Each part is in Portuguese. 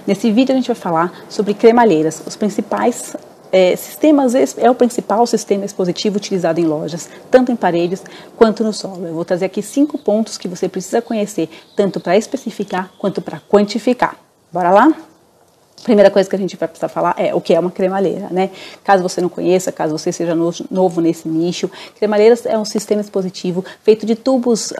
Nesse vídeo a gente vai falar sobre cremalheiras, os principais sistemas, é o principal sistema expositivo utilizado em lojas, tanto em paredes quanto no solo. Eu vou trazer aqui 5 pontos que você precisa conhecer, tanto para especificar quanto para quantificar. Bora lá? Primeira coisa que a gente vai precisar falar é o que é uma cremalheira, né? Caso você não conheça, caso você seja novo nesse nicho, cremalheiras é um sistema expositivo feito de tubos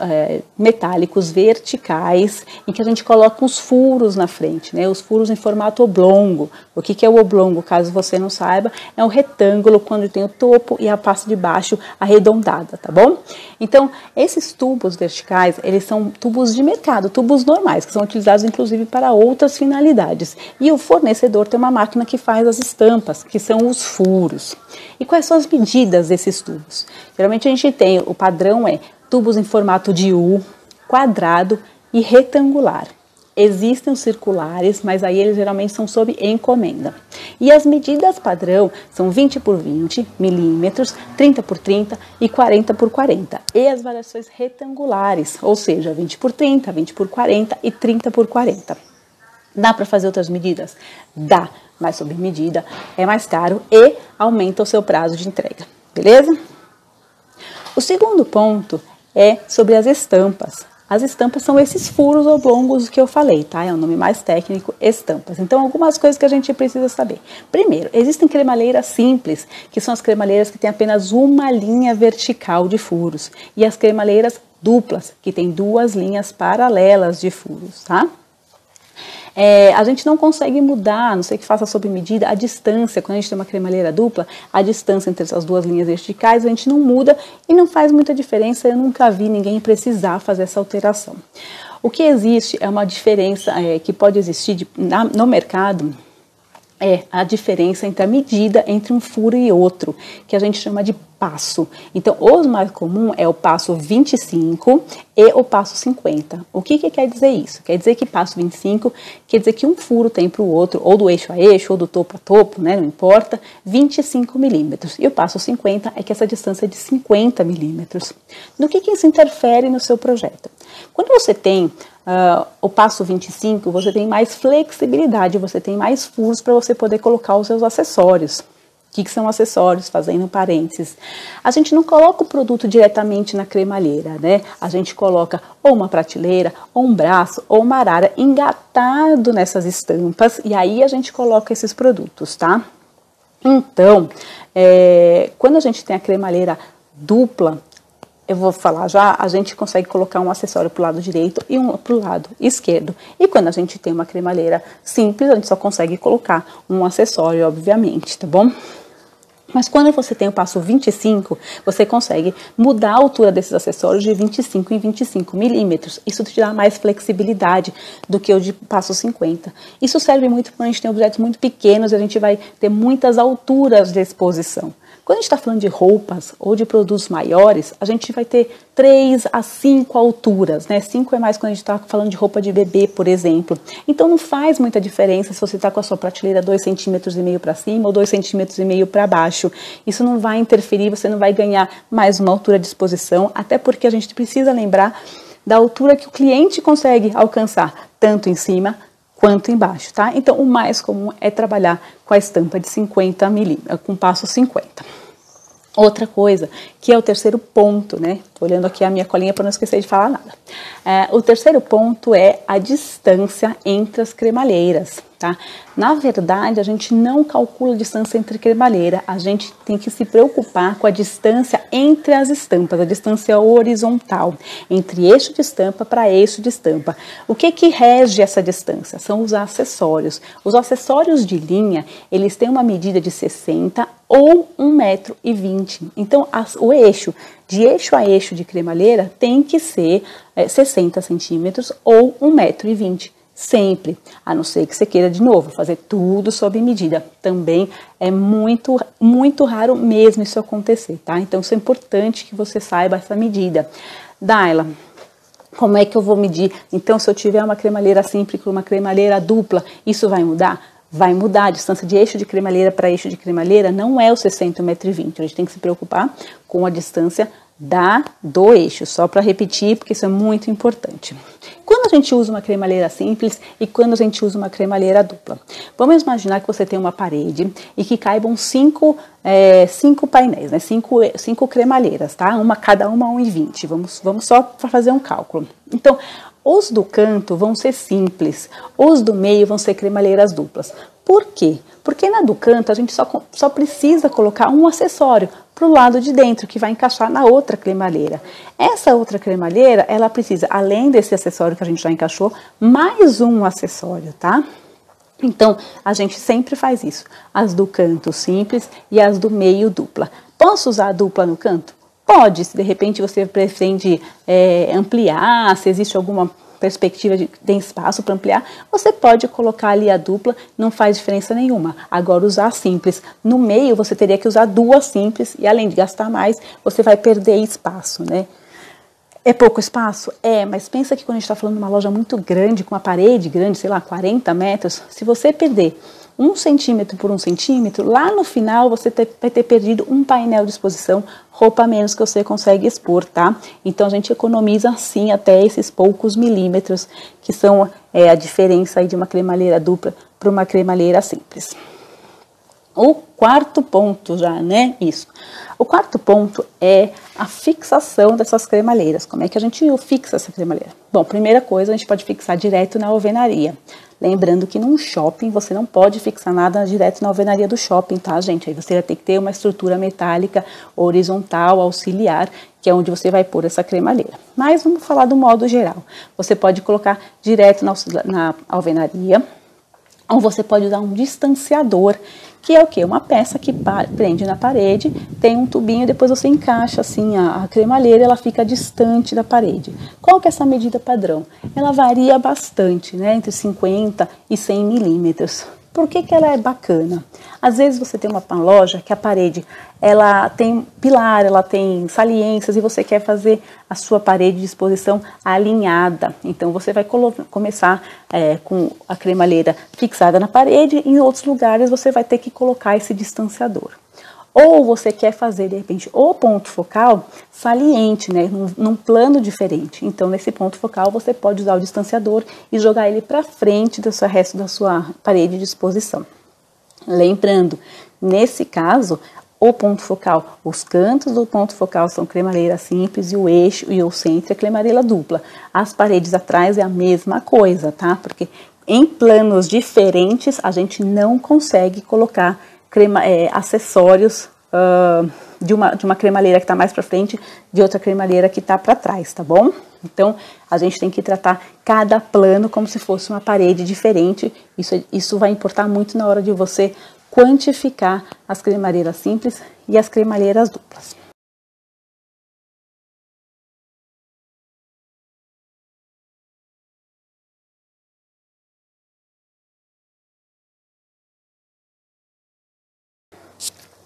metálicos verticais, em que a gente coloca os furos na frente, né? Os furos em formato oblongo. O que é o oblongo? Caso você não saiba, é um retângulo quando tem o topo e a parte de baixo arredondada, tá bom? Então, esses tubos verticais, eles são tubos de mercado, tubos normais, que são utilizados inclusive para outras finalidades. E o fornecedor tem uma máquina que faz as estampas, que são os furos. E quais são as medidas desses tubos? Geralmente a gente tem, o padrão é tubos em formato de U, quadrado e retangular. Existem os circulares, mas aí eles geralmente são sob encomenda. E as medidas padrão são 20 por 20 milímetros, 30 por 30 e 40 por 40. E as variações retangulares, ou seja, 20 por 30, 20 por 40 e 30 por 40. Dá para fazer outras medidas? Dá, mas sob medida é mais caro e aumenta o seu prazo de entrega, beleza? O segundo ponto é sobre as estampas. As estampas são esses furos oblongos que eu falei, tá? É o nome mais técnico, estampas. Então, algumas coisas que a gente precisa saber. Primeiro, existem cremalheiras simples, que são as cremalheiras que têm apenas uma linha vertical de furos. E as cremalheiras duplas, que têm 2 linhas paralelas de furos, tá? A gente não consegue mudar, a não sei que faça sob medida, a distância, quando a gente tem uma cremalheira dupla, a distância entre essas 2 linhas verticais, a gente não muda e não faz muita diferença, eu nunca vi ninguém precisar fazer essa alteração. O que existe é uma diferença que pode existir no mercado, é a diferença entre a medida entre um furo e outro, que a gente chama de passo. Então, o mais comum é o passo 25 e o passo 50. O que quer dizer isso? Quer dizer que passo 25 quer dizer que um furo tem para o outro, ou do eixo a eixo, ou do topo a topo, né? Não importa, 25 milímetros. E o passo 50 é que essa distância é de 50 milímetros. No que isso interfere no seu projeto? Quando você tem o passo 25, você tem mais flexibilidade, você tem mais furos para você poder colocar os seus acessórios. O que são acessórios? Fazendo parênteses. A gente não coloca o produto diretamente na cremalheira, né? A gente coloca ou uma prateleira, ou um braço, ou uma arara engatado nessas estampas e aí a gente coloca esses produtos, tá? Então, quando a gente tem a cremalheira dupla, eu vou falar já, a gente consegue colocar um acessório para o lado direito e um para o lado esquerdo. E quando a gente tem uma cremalheira simples, a gente só consegue colocar um acessório, obviamente, tá bom? Mas quando você tem o passo 25, você consegue mudar a altura desses acessórios de 25 em 25 milímetros. Isso te dá mais flexibilidade do que o de passo 50. Isso serve muito quando a gente tem objetos muito pequenos e a gente vai ter muitas alturas de exposição. Quando a gente está falando de roupas ou de produtos maiores, a gente vai ter 3 a 5 alturas, né? 5 é mais quando a gente está falando de roupa de bebê, por exemplo. Então não faz muita diferença se você está com a sua prateleira 2,5 cm para cima ou 2,5 cm para baixo. Isso não vai interferir, você não vai ganhar mais uma altura de exposição, até porque a gente precisa lembrar da altura que o cliente consegue alcançar, tanto em cima quanto embaixo, tá? Então, o mais comum é trabalhar com a estampa de 50 milímetros, com passo 50. Outra coisa, que é o terceiro ponto, né? Tô olhando aqui a minha colinha para não esquecer de falar nada. O terceiro ponto é a distância entre as cremalheiras, tá? Na verdade, a gente não calcula a distância entre cremalheira, a gente tem que se preocupar com a distância entre as estampas, a distância horizontal, entre eixo de estampa para eixo de estampa. O que rege essa distância? São os acessórios. Os acessórios de linha, eles têm uma medida de 60 ou 1,20 m. Então, o eixo, de eixo a eixo de cremalheira, tem que ser 60 centímetros ou 1,20 m. Sempre, a não ser que você queira de novo fazer tudo sob medida. Também é muito, muito raro mesmo isso acontecer, tá? Então, isso é importante que você saiba essa medida. Daila, como é que eu vou medir? Então, se eu tiver uma cremalheira simples com uma cremalheira dupla, isso vai mudar? Vai mudar. A distância de eixo de cremalheira para eixo de cremalheira não é o 60 1,20 m. A gente tem que se preocupar com a distância do eixo, só para repetir, porque isso é muito importante. Quando a gente usa uma cremalheira simples e quando a gente usa uma cremalheira dupla? Vamos imaginar que você tem uma parede e que caibam cinco painéis, né? Cinco cremalheiras, tá? Cada uma 1,20. Vamos só para fazer um cálculo. Então, os do canto vão ser simples, os do meio vão ser cremalheiras duplas. Por quê? Porque na do canto a gente só precisa colocar um acessório para o lado de dentro, que vai encaixar na outra cremalheira. Essa outra cremalheira, ela precisa, além desse acessório que a gente já encaixou, mais um acessório, tá? Então, a gente sempre faz isso. As do canto simples e as do meio dupla. Posso usar a dupla no canto? Pode, se de repente você pretende ampliar, se existe alguma perspectiva de tem espaço para ampliar, você pode colocar ali a dupla, não faz diferença nenhuma. Agora, usar simples no meio, você teria que usar duas simples e além de gastar mais, você vai perder espaço, né? É pouco espaço? É, mas pensa que quando a gente está falando de uma loja muito grande, com uma parede grande, sei lá, 40 metros, se você perder 1 centímetro por 1 centímetro, lá no final você vai ter perdido um painel de exposição, roupa a menos que você consegue expor, tá? Então a gente economiza sim até esses poucos milímetros, que são a diferença aí de uma cremalheira dupla para uma cremalheira simples. O quarto ponto já, né? Isso. O quarto ponto é a fixação dessas cremalheiras. Como é que a gente fixa essa cremalheira? Bom, primeira coisa, a gente pode fixar direto na alvenaria. Lembrando que num shopping você não pode fixar nada direto na alvenaria do shopping, tá, gente? Aí você vai ter que ter uma estrutura metálica horizontal, auxiliar, que é onde você vai pôr essa cremalheira. Mas vamos falar do modo geral. Você pode colocar direto na alvenaria, ou você pode usar um distanciador, que é o quê? Uma peça que prende na parede, tem um tubinho, depois você encaixa assim a cremalheira, ela fica distante da parede. Qual que é essa medida padrão? Ela varia bastante, né? Entre 50 e 100 milímetros. Por que ela é bacana? Às vezes você tem uma loja que a parede ela tem pilar, ela tem saliências e você quer fazer a sua parede de exposição alinhada. Então você vai começar com a cremalheira fixada na parede e em outros lugares você vai ter que colocar esse distanciador. Ou você quer fazer, de repente, o ponto focal saliente, né, num plano diferente. Então, nesse ponto focal, você pode usar o distanciador e jogar ele para frente do resto da sua parede de exposição. Lembrando, nesse caso, o ponto focal, os cantos do ponto focal são cremalheira simples e o eixo e o centro é cremalheira dupla. As paredes atrás é a mesma coisa, tá? Porque em planos diferentes, a gente não consegue colocar acessórios de uma cremalheira que está mais para frente, de outra cremalheira que está para trás, tá bom? Então, a gente tem que tratar cada plano como se fosse uma parede diferente. Isso vai importar muito na hora de você quantificar as cremalheiras simples e as cremalheiras duplas.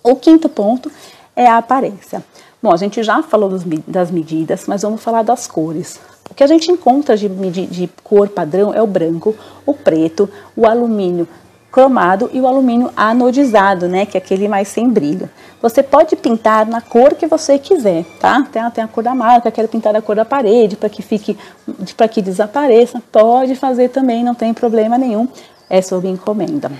O quinto ponto é a aparência. Bom, a gente já falou das medidas, mas vamos falar das cores. O que a gente encontra de cor padrão é o branco, o preto, o alumínio cromado e o alumínio anodizado, né, que é aquele mais sem brilho. Você pode pintar na cor que você quiser, tá? Tem a cor da marca, quero pintar a cor da parede para que desapareça. Pode fazer também, não tem problema nenhum, é sob encomenda.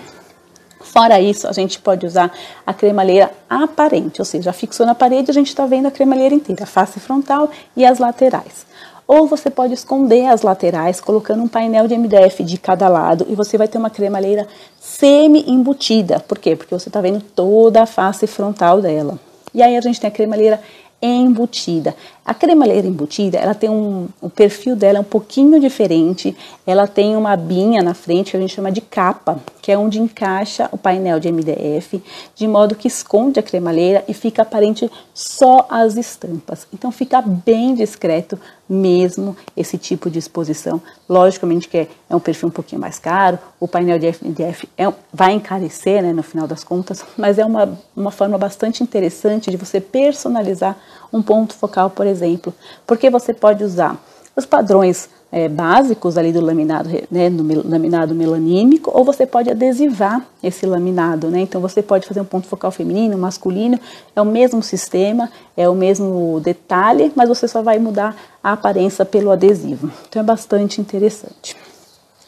Fora isso, a gente pode usar a cremalheira aparente, ou seja, fixou na parede, a gente está vendo a cremalheira inteira, a face frontal e as laterais. Ou você pode esconder as laterais, colocando um painel de MDF de cada lado e você vai ter uma cremalheira semi-embutida. Por quê? Porque você está vendo toda a face frontal dela. E aí a gente tem a cremalheira embutida. A cremalheira embutida, ela tem o perfil dela é um pouquinho diferente, ela tem uma abinha na frente que a gente chama de capa, que é onde encaixa o painel de MDF, de modo que esconde a cremalheira e fica aparente só as estampas. Então fica bem discreto mesmo esse tipo de exposição. Logicamente que é um perfil um pouquinho mais caro, o painel de MDF vai encarecer, né, no final das contas, mas é uma forma bastante interessante de você personalizar um ponto focal, por exemplo, porque você pode usar os padrões básicos ali do laminado, né, no laminado melanímico, ou você pode adesivar esse laminado, né? Então você pode fazer um ponto focal feminino, masculino, é o mesmo sistema, é o mesmo detalhe, mas você só vai mudar a aparência pelo adesivo. Então é bastante interessante.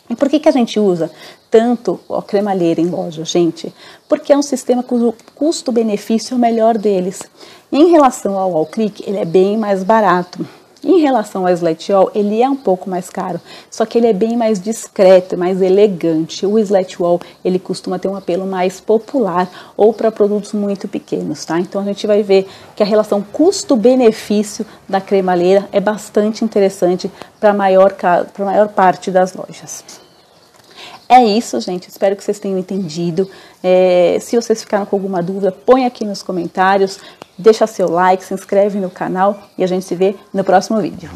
E por que a gente usa tanto a cremalheira em loja, gente? Porque é um sistema cujo custo-benefício é o melhor deles. Em relação ao wall click, ele é bem mais barato. Em relação ao Slat Wall, ele é um pouco mais caro, só que ele é bem mais discreto, mais elegante. O Slat Wall, ele costuma ter um apelo mais popular ou para produtos muito pequenos, tá? Então a gente vai ver que a relação custo-benefício da cremalheira é bastante interessante para a maior parte das lojas. É isso, gente. Espero que vocês tenham entendido. Se vocês ficaram com alguma dúvida, põe aqui nos comentários. Deixa seu like, se inscreve no canal e a gente se vê no próximo vídeo.